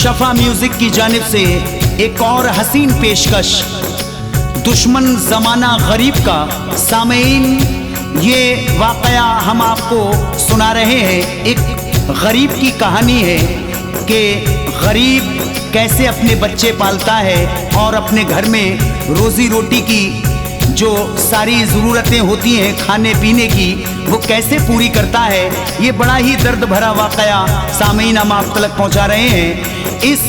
शफा music की जानिब से एक और हसीन पेशकश, दुश्मन ज़माना गरीब का। सामीन, ये वाक़या हम आपको सुना रहे हैं। एक गरीब की कहानी है कि गरीब कैसे अपने बच्चे पालता है और अपने घर में रोज़ी रोटी की जो सारी ज़रूरतें होती हैं खाने पीने की, वो कैसे पूरी करता है। ये बड़ा ही दर्द भरा वाक़या सामीन हम आप तक पहुँचा रहे हैं। इस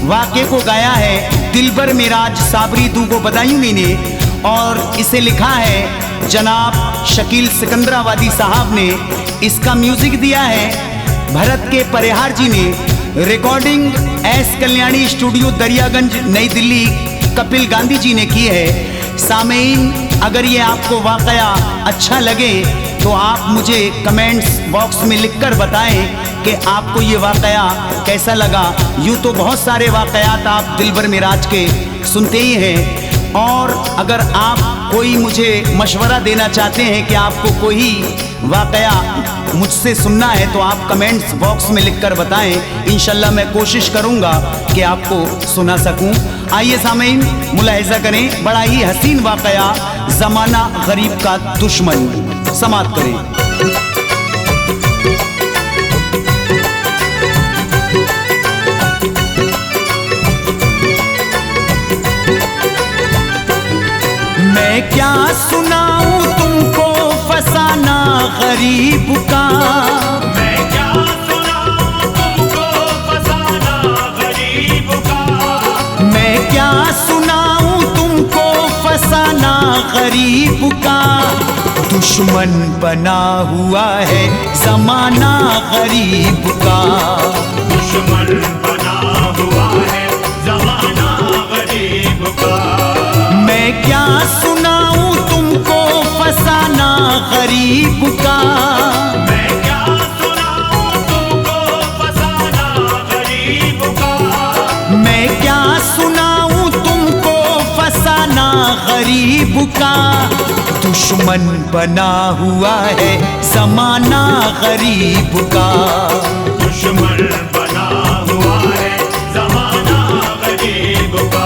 वाक़े को गाया है दिलबर मिराज साबरी दूगो बदायूनी ने, और इसे लिखा है जनाब शकील सिकंदराबादी साहब ने। इसका म्यूज़िक दिया है भरत के परिहार जी ने। Recording S Kalyani studio Daryaganj नई दिल्ली कपिल गांधी जी ने की है। सामीन, अगर ये आपको वाक़या अच्छा लगे तो आप मुझे कमेंट्स बॉक्स में लिखकर बताएं कि आपको ये वाक़या कैसा लगा। यूँ तो बहुत सारे वाक़यात आप दिलबर मिराज के सुनते ही हैं, और अगर आप कोई मुझे मशवरा देना चाहते हैं कि आपको कोई वाक़या मुझसे सुनना है तो आप कमेंट्स बॉक्स में लिखकर बताएं। इंशाल्लाह मैं कोशिश करूंगा कि आपको सुना सकूं। आइए सामीन, मुलाहिज़ा करें बड़ा ही हसीन वाक़या ज़माना गरीब का दुश्मन। समाअत करें। मैं क्या सुनाऊं तुमको फसाना गरीब का, मैं क्या सुनाऊं तुमको फसाना गरीब का, मैं क्या सुनाऊं तुमको फसाना गरीब का। दुश्मन बना हुआ है ज़माना गरीब का, दुश्मन बना हुआ है ज़माना गरीब का। मैं क्या सुनाऊं तुमको फसाना गरीब का, मैं क्या सुनाऊं तुमको फसाना गरीब का, मैं क्या सुनाऊं तुमको फसाना गरीब का। दुश्मन बना हुआ है ज़माना गरीब का, दुश्मन बना हुआ है ज़माना गरीब का,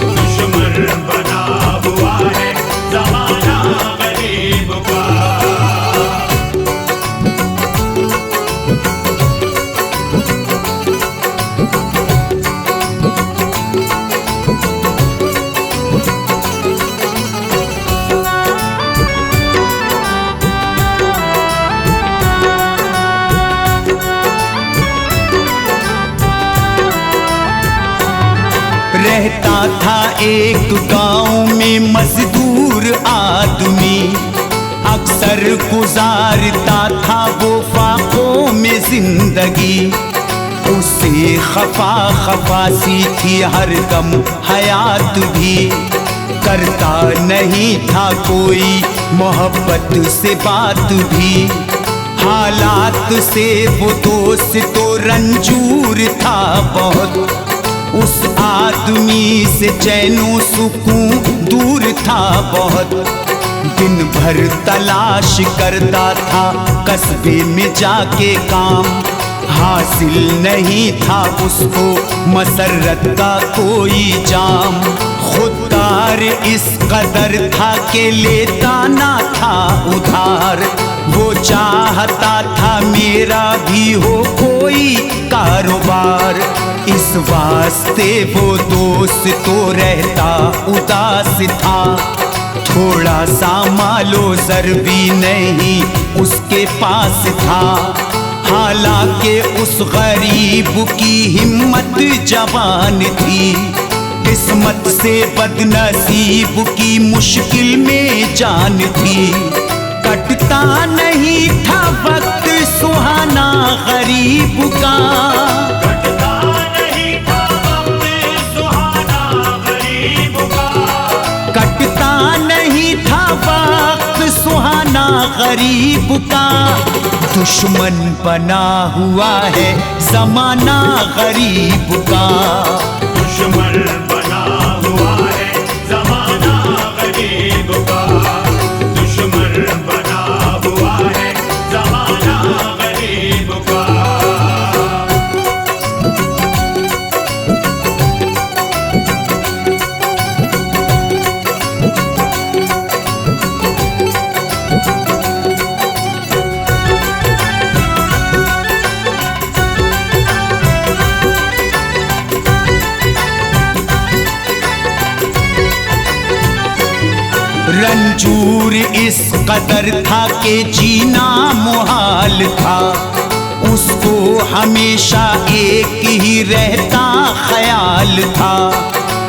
दुश्मन बना हुआ है ज़माना गरीब का। रहता था एक गांव में मजदूर आदमी, अक्सर गुजारता था वो फाकों में जिंदगी। उसे खफा खफा सी थी हर दम हयात भी, करता नहीं था कोई मोहब्बत से बात भी। हालात से वो दोस्त तो रंजूर था बहुत, उस आदमी से चैनो सुकून दूर था बहुत। दिन भर तलाश करता था कस्बे में जाके काम, हासिल नहीं था उसको मसरत का कोई जाम। खुददार इस कदर था कि लेता ना था उधार, वो चाहता था मेरा भी हो कोई कारोबार। इस वास्ते वो दोस्त तो रहता उदास था, थोड़ा सा मालो ज़र भी नहीं उसके पास था। हालांकि उस गरीब की हिम्मत जवान थी, किस्मत से बदनसीब की मुश्किल में जान थी। कटता नहीं था वक्त सुहाना गरीब का, कटता नहीं था वक्त सुहाना गरीब का, कटता नहीं था वक्त सुहाना गरीब का। दुश्मन बना हुआ है ज़माना गरीब का, दुश्मन बना हुआ है ज़माना गरीब का, दुश्मन बना हुआ है ज़माना गरीब का। रंजूर इस कदर था कि जीना मुहाल था। उसको हमेशा एक ही रहता ख्याल था,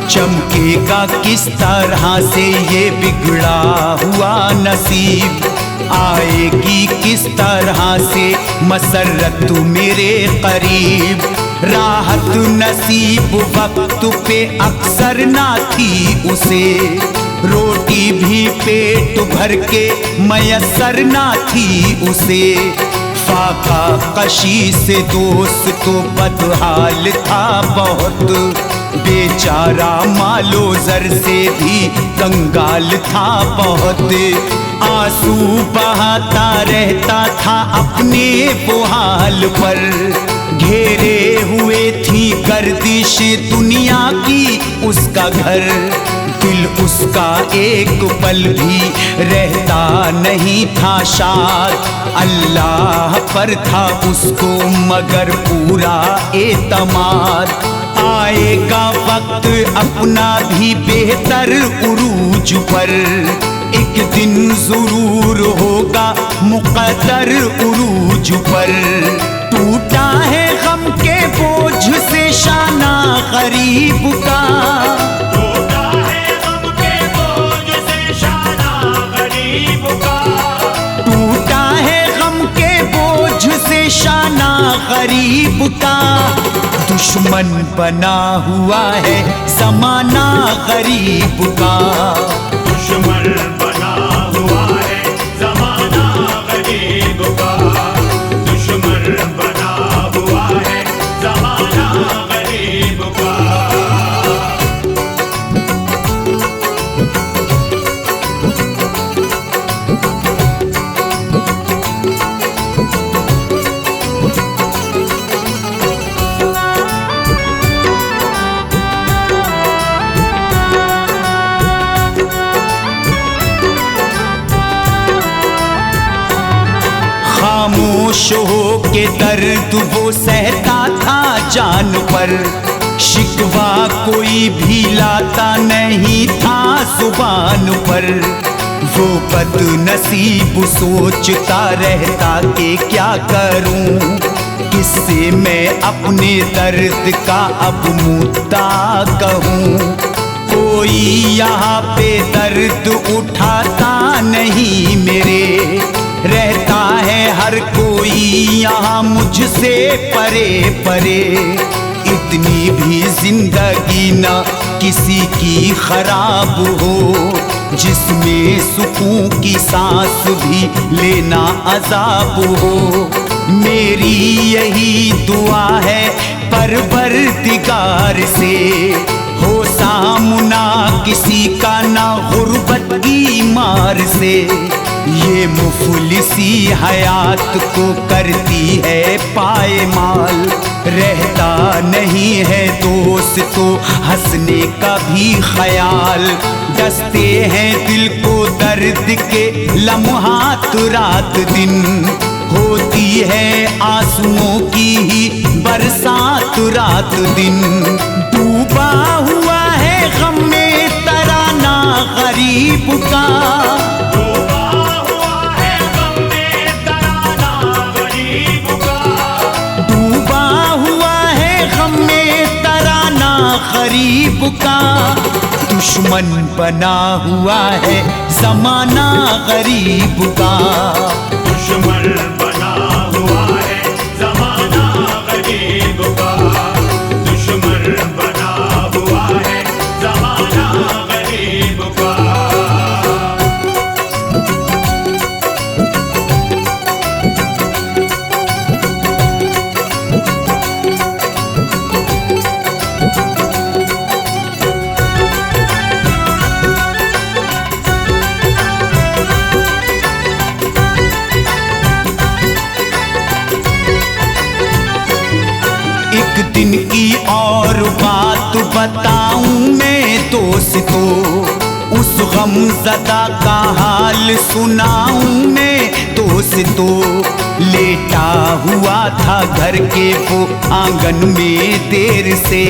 चमकेगा किस तरह से ये बिगड़ा हुआ नसीब, आएगी किस तरह से मसरत मेरे करीब। राहत नसीब वक्त पे अक्सर ना थी उसे, रोटी भी पेट भर के मयसर ना थी उसे। फाका कशी से दोस्त तो बदहाल था बहुत, बेचारा मालो जर से भी कंगाल था बहुत। आंसू बहाता रहता था अपने वो हाल पर, घेरे हुए थी गर्दिशें दुनिया की उसका घर। दिल उसका एक पल भी रहता नहीं था शाद, अल्लाह पर था उसको मगर पूरा एतमाद। आएगा वक्त अपना भी बेहतर उरूज पर, एक दिन जरूर होगा मुक़द्दर उरूज पर। टूटा है गम के बोझ से शाना गरीब का, टूटा है गम के बोझ से शाना गरीब का, टूटा है गम के बोझ से शाना गरीब का। दुश्मन बना हुआ है ज़माना गरीब का, दुश्मन बना हुआ है ज़माना गरीब का, दुश्मन बना हुआ है ज़माना गरीब का। खामोश हो के दर्द वो सहता था जान पर, शिकवा कोई भी लाता नहीं था जुबान पर। वो बदनसीब सोचता रहता कि क्या करूं, किससे मैं अपने दर्द का अब मुद्दा कहूं। कोई यहाँ पे दर्द उठाता नहीं मेरे, रहता है हर कोई यहाँ मुझसे परे परे। इतनी भी जिंदगी ना किसी की खराब हो, जिसमें सुकून की सांस भी लेना अजाब हो। मेरी यही दुआ है परवरदिगार से, हो सामना किसी का ना गुर्बत की मार से। ये मुफलिसी हयात को करती है पायमाल, रहता नहीं है दोस्त तो हंसने का भी ख्याल। डसते हैं दिल को दर्द के लम्हात रात दिन, होती है आंसुओं की ही बरसात रात दिन। डूबा हुआ है गम में तराना गरीब का, डूबा हुआ है गम में तराना गरीब का, डूबा हुआ है गम में तराना गरीब का। दुश्मन बना हुआ है ज़माना गरीब का, दुश्मन बना हुआ है ज़माना गरीब का, दुश्मन बना हुआ है ज़माना गरीब का। एक दिन की और बात बताऊं मैं दोस्तों, उस गमज़दा का हाल सुनाऊं मैं दोस्तों। लेटा हुआ था घर के वो आंगन में देर से,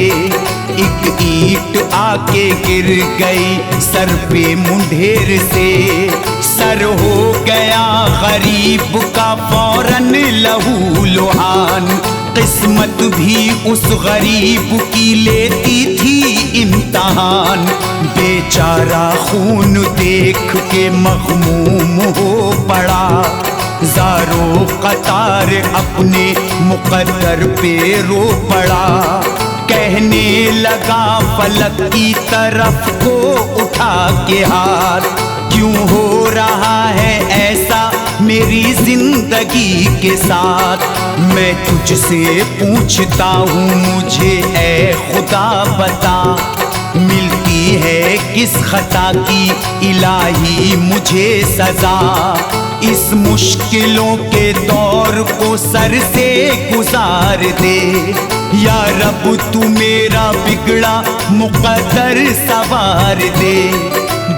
एक ईंट आके गिर गई सर पे मुंढेर से, सर हो गया गरीब का फौरन लहू लुहान। किस्मत भी उस गरीब की लेती थी इम्तहान, बेचारा खून देख के मग़मूम हो पड़ा, ज़ारो कतार अपने मुक़द्दर पे रो पड़ा। कहने लगा फलक की तरफ को उठा के हाथ, क्यों हो रहा है ऐसा मेरी जिंदगी के साथ। मैं तुझसे पूछता हूँ मुझे ऐ खुदा बता, मिलती है किस खता की इलाही मुझे सजा। इस मुश्किलों के दौर को सर से गुजार दे, या रब तू मेरा बिगड़ा मुक़द्दर सवार दे।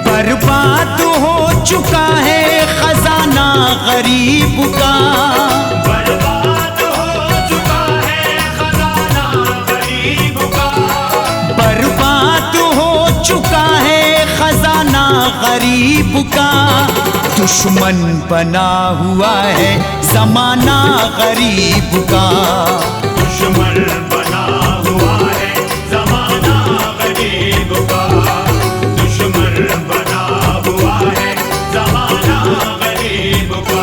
बर्बाद हो चुका है खजाना गरीब का, बर्बाद हो चुका है खजाना गरीब का, बर्बाद हो चुका है खजाना गरीब का। दुश्मन बना हुआ है ज़माना गरीब का, दुश्मन बना हुआ है ज़माना गरीब का, दुश्मन बना हुआ है ज़माना गरीब का।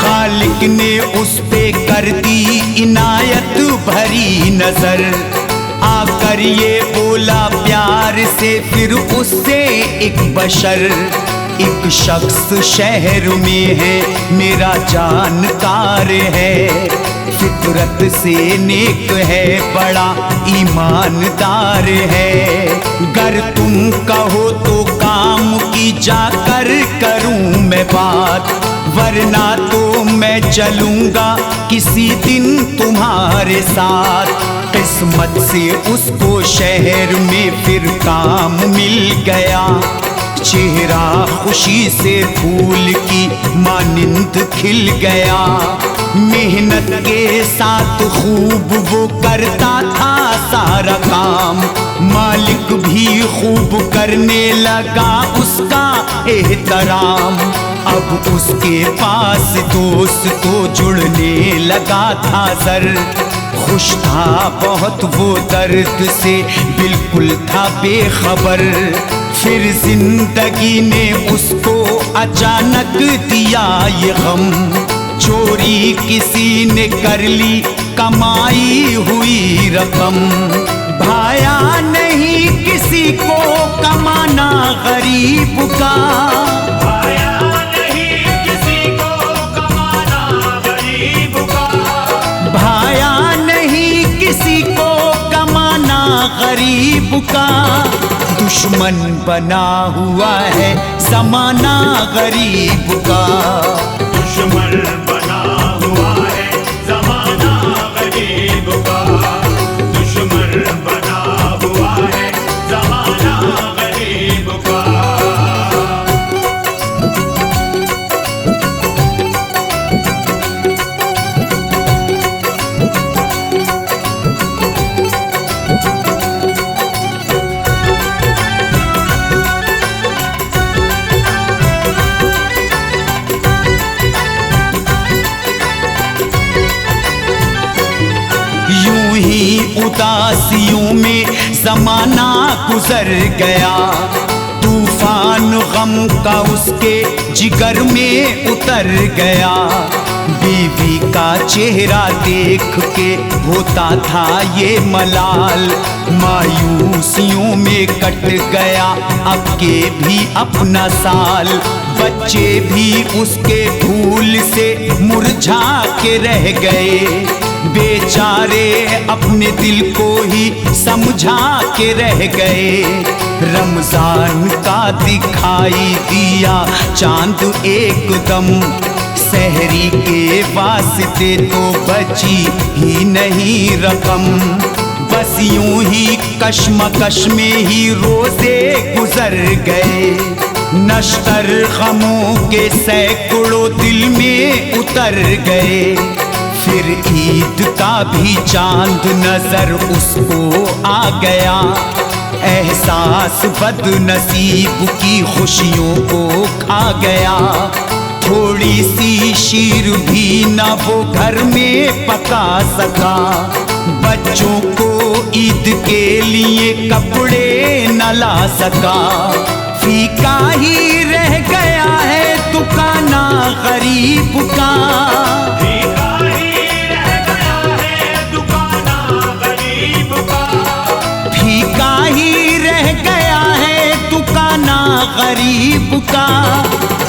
खालिक ने उस पे कर दी इनायत भरी नजर, आकर ये बोला प्यार से फिर उससे एक बशर। एक शख्स शहर में है मेरा जानकार है, फितरत से नेक है बड़ा ईमानदार है। गर तुम कहो तो काम की जाकर करूं मैं बात, वरना तो मैं चलूंगा किसी दिन तुम्हारे साथ। किस्मत से उसको शहर में फिर काम मिल गया, चेहरा खुशी से फूल की मानिंद खिल गया। मेहनत के साथ खूब वो करता था सारा काम, मालिक भी खूब करने लगा उसका एहतराम। अब उसके पास दोस्त तो जुड़ने लगा था सर, खुश था बहुत वो दर्द से बिल्कुल था बेखबर। फिर जिंदगी ने उसको अचानक दिया ये गम, चोरी किसी ने कर ली कमाई हुई रकम। भाया नहीं किसी को कमाना गरीब का, भाया नहीं किसी को कमाना गरीब का, भाया नहीं किसी को कमाना गरीब का। दुश्मन बना हुआ है ज़माना गरीब का, दुश्मन बना हुआ है ज़माना गरीब का, दुश्मन बना हुआ है ज़माना गरीब का। यूं ही उदासियों में ज़माना गुजर गया, तूफान गम का उसके जिगर में उतर गया। बीवी का चेहरा देख के होता था ये मलाल, मायूसियों में कट गया अब के भी अपना साल। बच्चे भी उसके फूल से मुरझा के रह गए, बेचारे अपने दिल को ही समझा के रह गए। रमजान का दिखाई दिया चांद एकदम, सहरी के वास्ते तो बची ही नहीं रकम। बस यूं ही कश्मकश में ही रोजे गुजर गए, नश्तर गमों के सैकड़ों दिल में उतर गए। फिर ईद का भी चांद नजर उसको आ गया, एहसास बदनसीब की खुशियों को खा गया। थोड़ी सी शीर भी न वो घर में पका सका, बच्चों को ईद के लिए कपड़े न ला सका। फीका ही रह गया है दुकाना गरीब का, फीका ही रह गया है दुकाना गरीब का, फीका ही रह गया है दुकाना गरीब का।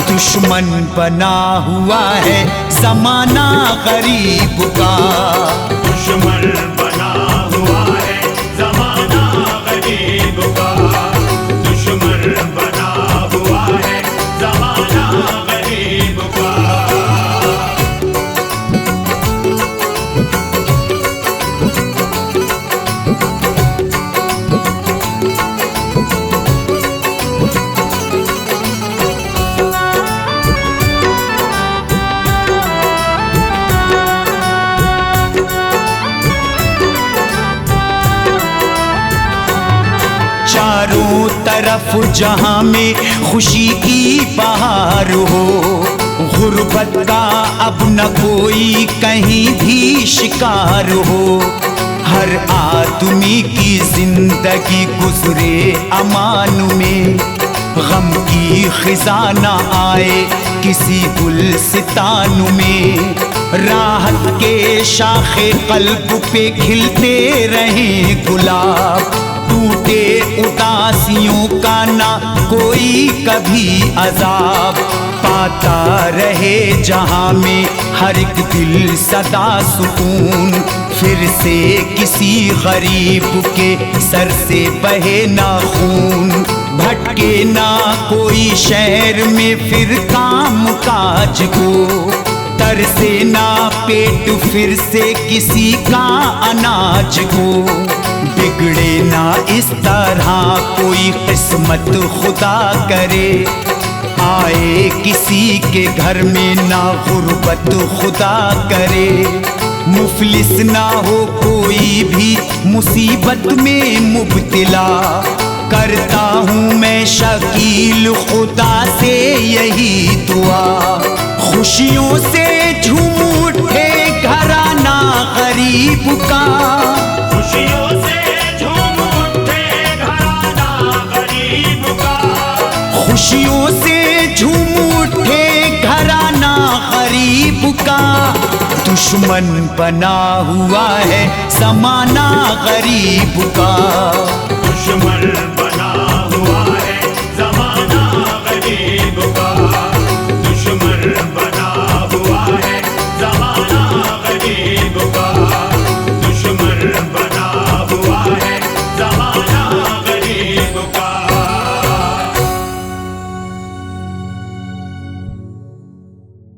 दुश्मन बना हुआ है जमाना गरीब का, दुश्मन बना हुआ है जमाना गरीब का, दुश्मन बना हुआ है जमाना गरीब का। चारों तरफ जहां में खुशी की बहार हो, गुर्बत का अब न कोई कहीं भी शिकार हो। हर आदमी की जिंदगी गुजरे अमान में, गम की खिजाना आए किसी गुलसितान में। राहत के शाखे कल्ब पे खिलते रहे गुलाब, टूटे उदासियों का ना कोई कभी अजाब। पाता रहे जहां में हर एक दिल सदा सुकून, फिर से किसी गरीब के सर से बहे ना खून। भटके ना कोई शहर में फिर काम काज को, तरसे ना पेट फिर से किसी का अनाज को। बिगड़े ना इस तरह कोई किस्मत खुदा करे, आए किसी के घर में ना गुर्बत खुदा करे। मुफलिस ना हो कोई भी मुसीबत में मुब्तला, करता हूँ मैं शकील खुदा से यही दुआ। खुशियों से झूम उठे घराना गरीब का, खुशियों से झूम उठे घराना गरीब का, खुशियों से झूम उठे घराना गरीब का। दुश्मन बना हुआ है जमाना गरीब का, दुश्मन